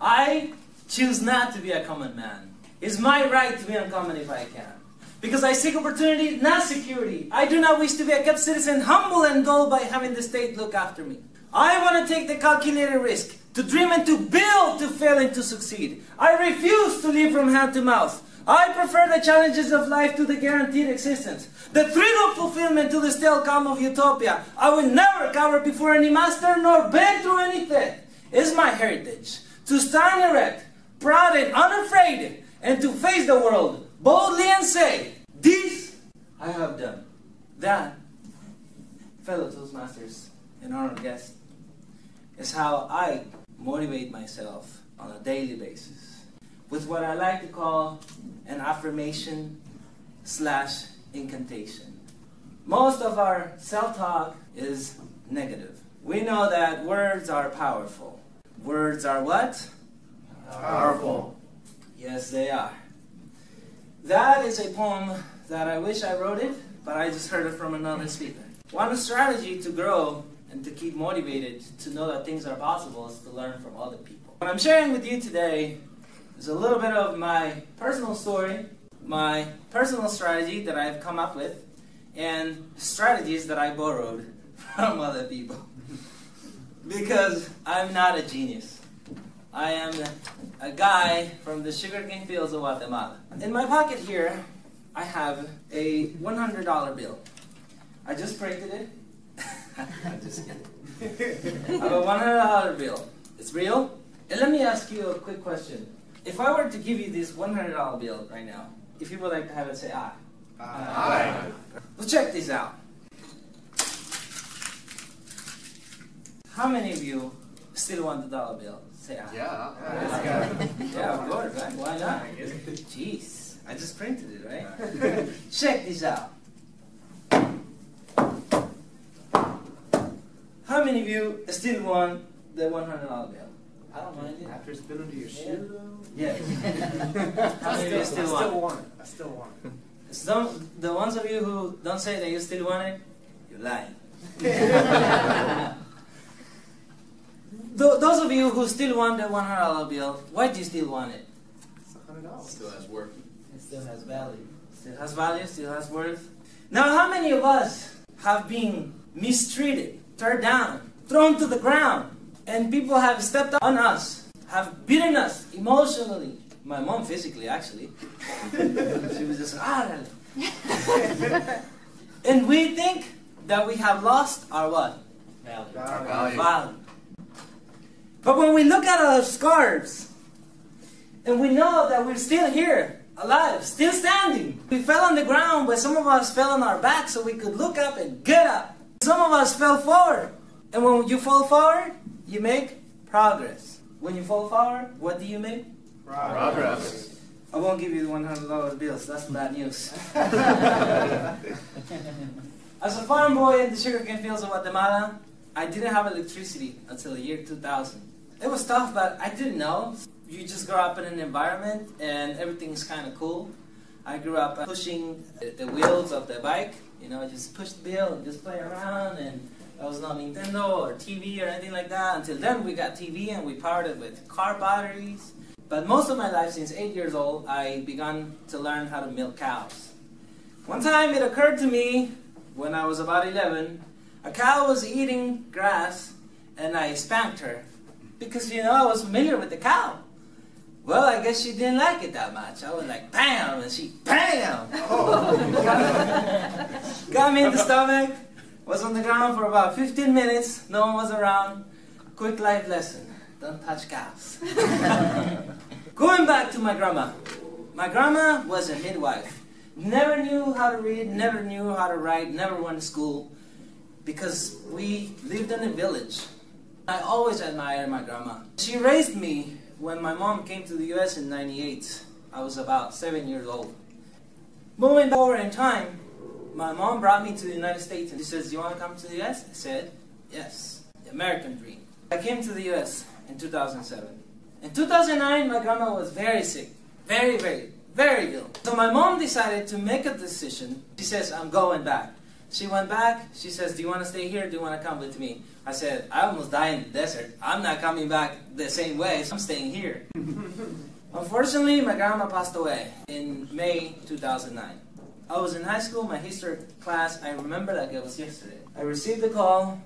I choose not to be a common man. It's my right to be uncommon if I can. Because I seek opportunity, not security. I do not wish to be a kept citizen, humble and dull by having the state look after me. I want to take the calculated risk, to dream and to build, to fail and to succeed. I refuse to live from hand to mouth. I prefer the challenges of life to the guaranteed existence. The thrill of fulfillment to the stale calm of utopia. I will never cower before any master nor bend through any threat. It's my heritage to stand erect, proud and unafraid, and to face the world boldly and say, this I have done. That, fellow Toastmasters and honored guests, is how I motivate myself on a daily basis with what I like to call an affirmation/incantation. Most of our self-talk is negative. We know that words are powerful. Words are what? Powerful. Yes, they are. That is a poem that I wish I wrote it, but I just heard it from another speaker. One strategy to grow and to keep motivated to know that things are possible is to learn from other people. What I'm sharing with you today is a little bit of my personal story, my personal strategy that I've come up with, and strategies that I borrowed from other people. Because I'm not a genius. I am a guy from the sugarcane fields of Guatemala. In my pocket here, I have a $100 bill. I just printed it. I'm just kidding. I have a $100 bill. It's real. And let me ask you a quick question. If I were to give you this $100 bill right now, if you would like to have it, say aye. Aye. Well, check this out. How many of you still want the dollar bill? Say aye. Yeah. Yeah, of course, right? Why not? Jeez, I just printed it, right? Check this out. How many of you still want the $100 bill? I don't mind it. After it's been under your shoe? Yes. How many of you still want it? I still want it. The ones of you who don't say that you still want it, you're lying. Those of you who still want the $100 bill, why do you still want it? It's $100. Still has worth. It still has value. Still has value, still has worth. Now, how many of us have been mistreated, turned down, thrown to the ground, and people have stepped on us, have beaten us emotionally? My mom physically, actually. She was just, and we think that we have lost our what? Value. Our value. But when we look at our scars, and we know that we're still here, alive, still standing. We fell on the ground, but some of us fell on our back so we could look up and get up. Some of us fell forward. And when you fall forward, you make progress. When you fall forward, what do you make? Progress. I won't give you the $100 bills. That's bad news. As a farm boy in the sugarcane fields of Guatemala, I didn't have electricity until the year 2000. It was tough, but I didn't know. You just grow up in an environment and everything's kind of cool. I grew up pushing the wheels of the bike. You know, just push the wheel and just play around. And there was no Nintendo or TV or anything like that. Until then, we got TV and we powered it with car batteries. But most of my life, since 8 years old, I began to learn how to milk cows. One time it occurred to me, when I was about 11, a cow was eating grass and I spanked her. Because, you know, I was familiar with the cow. Well, I guess she didn't like it that much. I was like, bam, and she, bam! Got me in the stomach, was on the ground for about 15 minutes, no one was around. Quick life lesson, don't touch cows. Going back to my grandma. My grandma was a midwife. Never knew how to read, never knew how to write, never went to school. Because we lived in a village. I always admired my grandma. She raised me when my mom came to the U.S. in '98. I was about 7 years old. Moving forward in time, my mom brought me to the United States and she says, "You want to come to the U.S.?" I said, "Yes." The American dream. I came to the U.S. in 2007. In 2009, my grandma was very sick. Very ill. So my mom decided to make a decision. She says, "I'm going back." She went back. She says, do you want to stay here? Do you want to come with me? I said, I almost died in the desert. I'm not coming back the same way, so I'm staying here. Unfortunately, my grandma passed away in May 2009. I was in high school, my history class. I remember like it was yesterday. I received a call.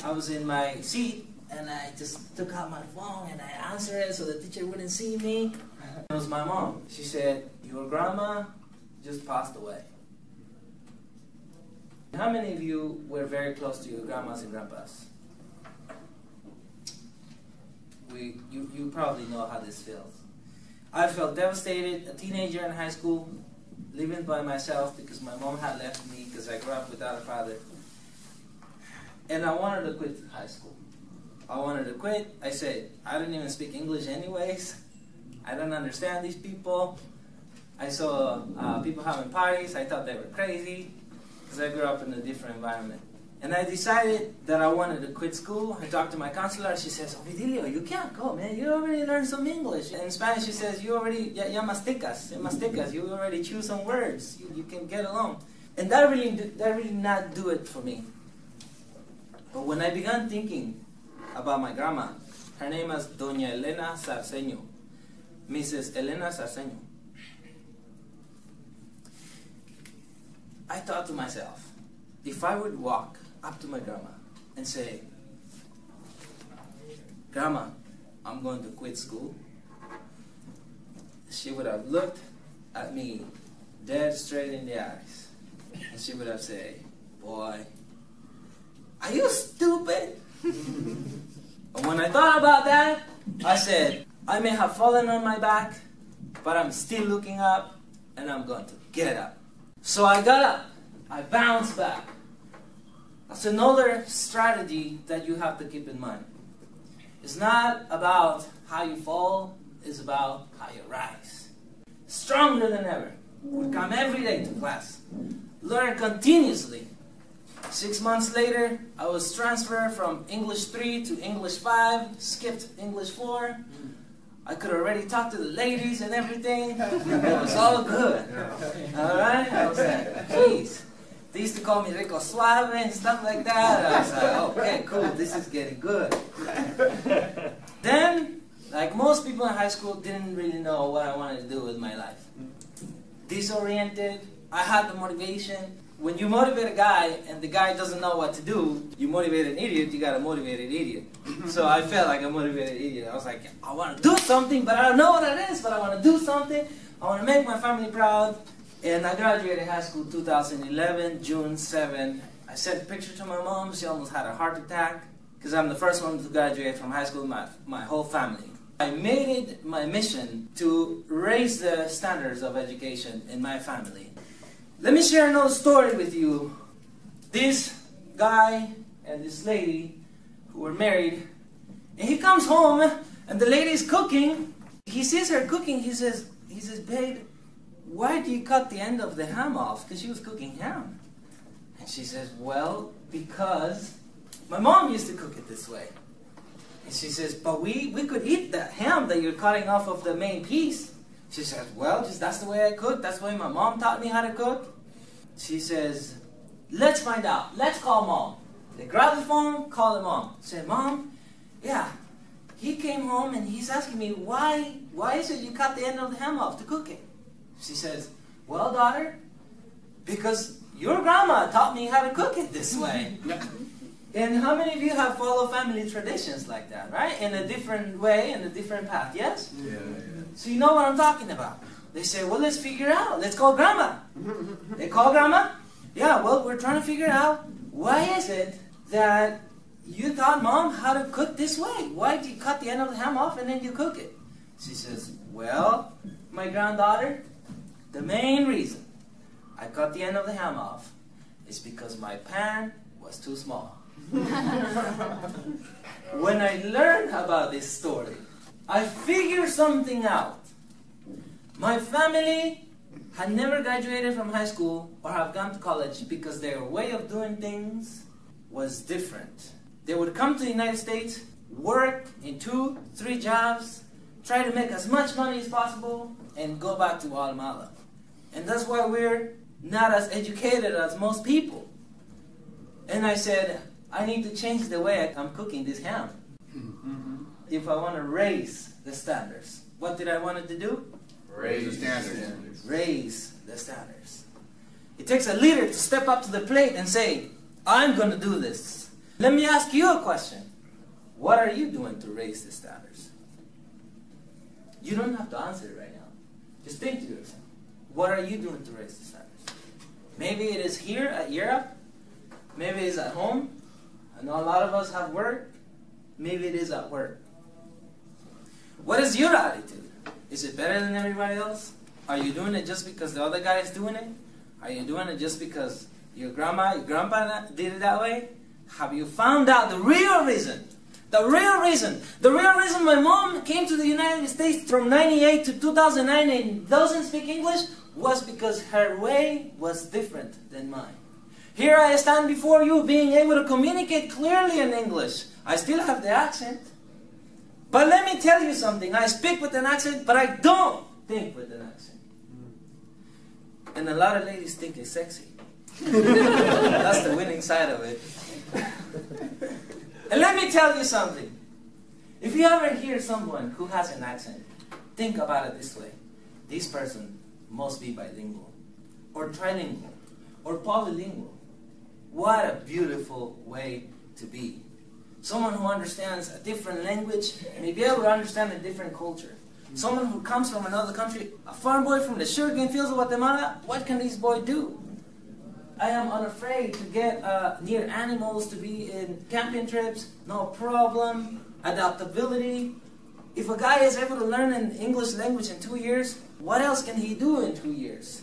I was in my seat, and I just took out my phone, and I answered it so the teacher wouldn't see me. It was my mom. She said, your grandma just passed away. How many of you were very close to your grandmas and grandpas? You probably know how this feels. I felt devastated, a teenager in high school, living by myself because my mom had left me because I grew up without a father. And I wanted to quit high school. I wanted to quit. I said, I don't even speak English anyways. I don't understand these people. I saw people having parties. I thought they were crazy because I grew up in a different environment. And I decided that I wanted to quit school. I talked to my counselor. She says, Ovidilio, you can't go, man. You already learned some English. In Spanish, she says, you already, ya masticas. You already choose some words. You can get along. And that really not do it for me. But when I began thinking about my grandma, her name is Doña Elena Sarceño, Mrs. Elena Sarceño. I thought to myself, if I would walk up to my grandma and say, Grandma, I'm going to quit school, she would have looked at me dead straight in the eyes, and she would have said, boy, are you stupid? And when I thought about that, I said, I may have fallen on my back, but I'm still looking up, and I'm going to get up. So I got up. I bounced back. That's another strategy that you have to keep in mind. It's not about how you fall, it's about how you rise. Stronger than ever. We come every day to class. Learn continuously. 6 months later, I was transferred from English 3 to English 5, skipped English 4. I could already talk to the ladies and everything. It was all good. Alright? I was like, jeez. They used to call me Rico Suave and stuff like that. I was like, okay, cool, this is getting good. Then, like most people in high school, didn't really know what I wanted to do with my life. Disoriented. I had the motivation. When you motivate a guy and the guy doesn't know what to do, you motivate an idiot, you got a motivated idiot. So I felt like a motivated idiot. I was like, I want to do something, but I don't know what it is, but I want to do something. I want to make my family proud. And I graduated high school 2011, June 7. I sent a picture to my mom. She almost had a heart attack because I'm the first one to graduate from high school, my whole family. I made it my mission to raise the standards of education in my family. Let me share another story with you. This guy and this lady who were married, and he comes home and the lady's cooking. He sees her cooking. He says, babe, why do you cut the end of the ham off? Because she was cooking ham. And she says, well, because my mom used to cook it this way. And she says, but we could eat that ham that you're cutting off of the main piece. She says, well, just that's the way I cook. That's the way my mom taught me how to cook. She says, let's find out. Let's call mom. They grab the phone, call the mom. Say, Mom, yeah, he came home and he's asking me, why is it you cut the end of the ham off to cook it? She says, well, daughter, because your grandma taught me how to cook it this way. And how many of you have followed family traditions like that, right? In a different way, in a different path, yes? Yeah. So you know what I'm talking about. They say, well, let's figure out. Let's call grandma. They call grandma. Yeah, well, we're trying to figure out why is it that you taught mom how to cook this way? Why do you cut the end of the ham off and then you cook it? She says, well, my granddaughter, the main reason I cut the end of the ham off is because my pan was too small. When I learned about this story, I figured something out. My family had never graduated from high school or have gone to college because their way of doing things was different. They would come to the United States, work in 2-3 jobs, try to make as much money as possible, and go back to Guatemala. And that's why we're not as educated as most people. And I said, I need to change the way I'm cooking this ham. If I want to raise the standards. What did I want to do? Raise the standards. Raise the standards. It takes a leader to step up to the plate and say, I'm going to do this. Let me ask you a question. What are you doing to raise the standards? You don't have to answer it right now. Just think to yourself. What are you doing to raise the standards? Maybe it is here at Europe. Maybe it is at home. I know a lot of us have work. Maybe it is at work. What is your attitude? Is it better than everybody else? Are you doing it just because the other guy is doing it? Are you doing it just because your grandma, your grandpa did it that way? Have you found out the real reason? The real reason my mom came to the United States from 98 to 2009 and doesn't speak English was because her way was different than mine. Here I stand before you being able to communicate clearly in English. I still have the accent. But let me tell you something. I speak with an accent, but I don't think with an accent. And a lot of ladies think it's sexy. That's the winning side of it. And let me tell you something. If you ever hear someone who has an accent, think about it this way. This person must be bilingual, or trilingual, or polylingual. What a beautiful way to be. Someone who understands a different language may be able to understand a different culture. Someone who comes from another country, a farm boy from the sugarcane fields of Guatemala, what can this boy do? I am unafraid to get near animals, to be in camping trips, no problem. Adaptability. If a guy is able to learn an English language in 2 years, what else can he do in 2 years?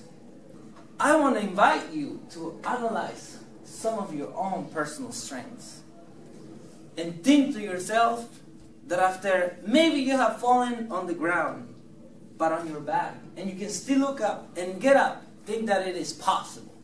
I want to invite you to analyze some of your own personal strengths. And think to yourself that after maybe you have fallen on the ground, but on your back, and you can still look up and get up, think that it is possible.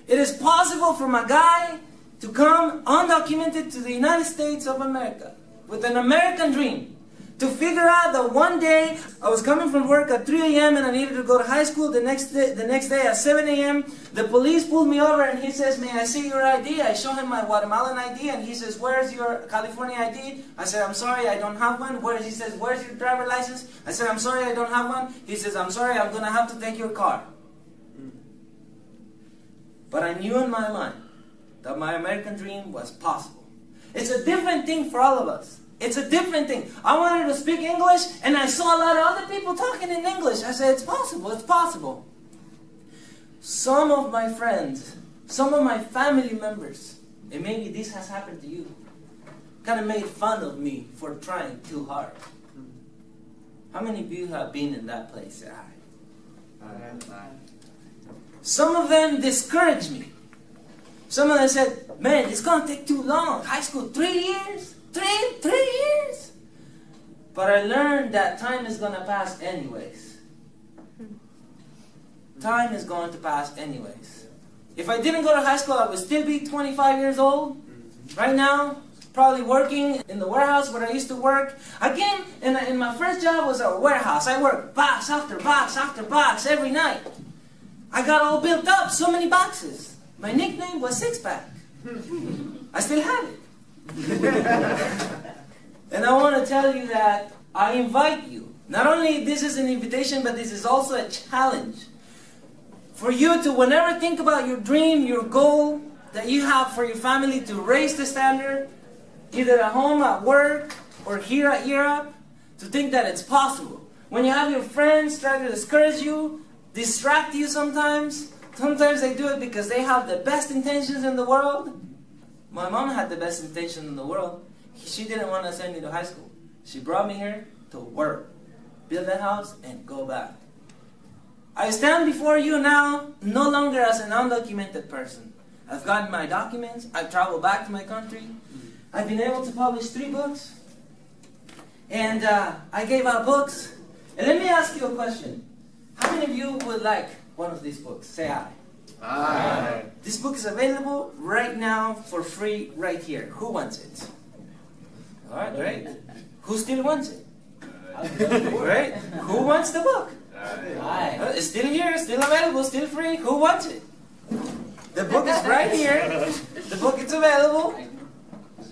It is possible for a guy to come undocumented to the United States of America with an American dream, to figure out that one day I was coming from work at 3 a.m. and I needed to go to high school the next day at 7 a.m. The police pulled me over and he says, may I see your ID? I show him my Guatemalan ID and he says, where's your California ID? I said, I'm sorry, I don't have one. He says, where's your driver's license? I said, I'm sorry, I don't have one. He says, I'm sorry, I'm going to have to take your car. But I knew in my mind that my American dream was possible. It's a different thing for all of us. It's a different thing. I wanted to speak English, and I saw a lot of other people talking in English. I said, it's possible, it's possible. Some of my friends, some of my family members, and maybe this has happened to you, kind of made fun of me for trying too hard. How many of you have been in that place? Some of them discouraged me. Some of them said, man, it's going to take too long. High school, 3 years? 3 years? But I learned that time is going to pass anyways. Time is going to pass anyways. If I didn't go to high school, I would still be 25 years old. Right now, probably working in the warehouse where I used to work. Again, in my first job was a warehouse. I worked box after box after box every night. I got all built up, so many boxes. My nickname was Six Pack. I still have it. And I want to tell you that I invite you. Not only this is an invitation, but this is also a challenge. For you to, whenever think about your dream, your goal that you have for your family, to raise the standard, either at home, at work, or here at Europe, to think that it's possible. When you have your friends try to discourage you, distract you sometimes they do it because they have the best intentions in the world. My mom had the best intention in the world. She didn't want to send me to high school. She brought me here to work, build a house, and go back. I stand before you now no longer as an undocumented person. I've gotten my documents. I've traveled back to my country. I've been able to publish 3 books. And I gave out books. And let me ask you a question. How many of you would like one of these books? Say aye. Aye. This book is available right now for free right here. Who wants it? All right, great. Who still wants it? Great. Who wants the book? Aye. It's still here, still available, still free. Who wants it? The book is right here. The book is available.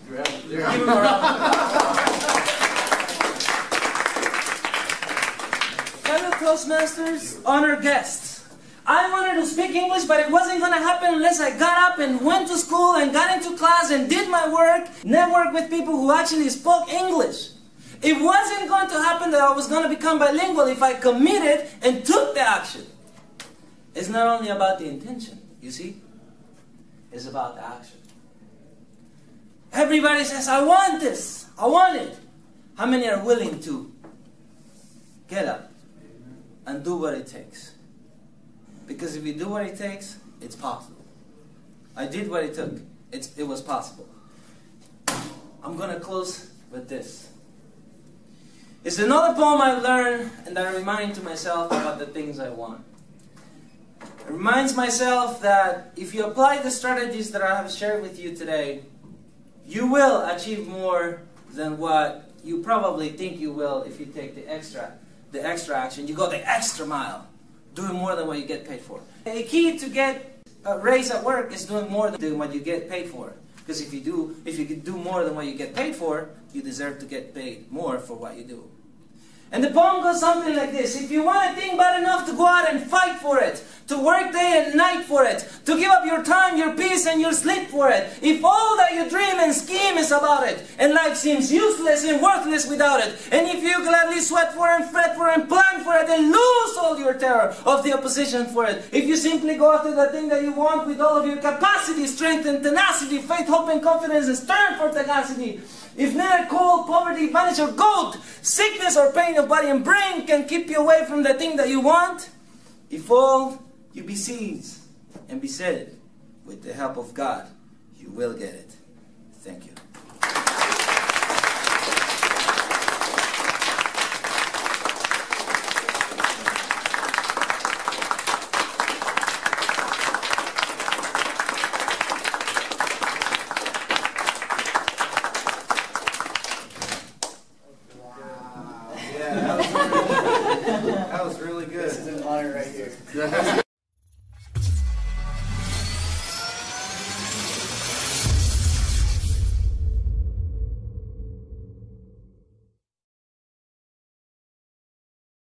Give him a round. Fellow Toastmasters, honored guests. I wanted to speak English, but it wasn't going to happen unless I got up and went to school and got into class and did my work, networked with people who actually spoke English. It wasn't going to happen that I was going to become bilingual if I committed and took the action. It's not only about the intention, you see? It's about the action. Everybody says, I want this. I want it. How many are willing to get up and do what it takes? Because if you do what it takes, it's possible. I did what it took. It was possible. I'm going to close with this. It's another poem I learned and that I remind to myself about the things I want. It reminds myself that if you apply the strategies that I have shared with you today, you will achieve more than what you probably think you will if you take the extra action. You go the extra mile, doing more than what you get paid for. The key to get a raise at work is doing more than what you get paid for. Because if you can do more than what you get paid for, you deserve to get paid more for what you do. And the poem goes something like this. If you want a thing bad enough to go out and fight for it, to work day and night for it, to give up your time, your peace, and your sleep for it, if all that you dream and scheme is about it, and life seems useless and worthless without it, and if you gladly sweat for it and fret for it and plan for it and lose all your terror of the opposition for it, if you simply go after the thing that you want with all of your capacity, strength, and tenacity, faith, hope, and confidence, and stern for sagacity, if neither cold, poverty, vanish, or gold, sickness or pain of body and brain can keep you away from the thing that you want, if all you besiege and beset it, with the help of God, you will get it. Thank you. That was really good. This is an honor right here.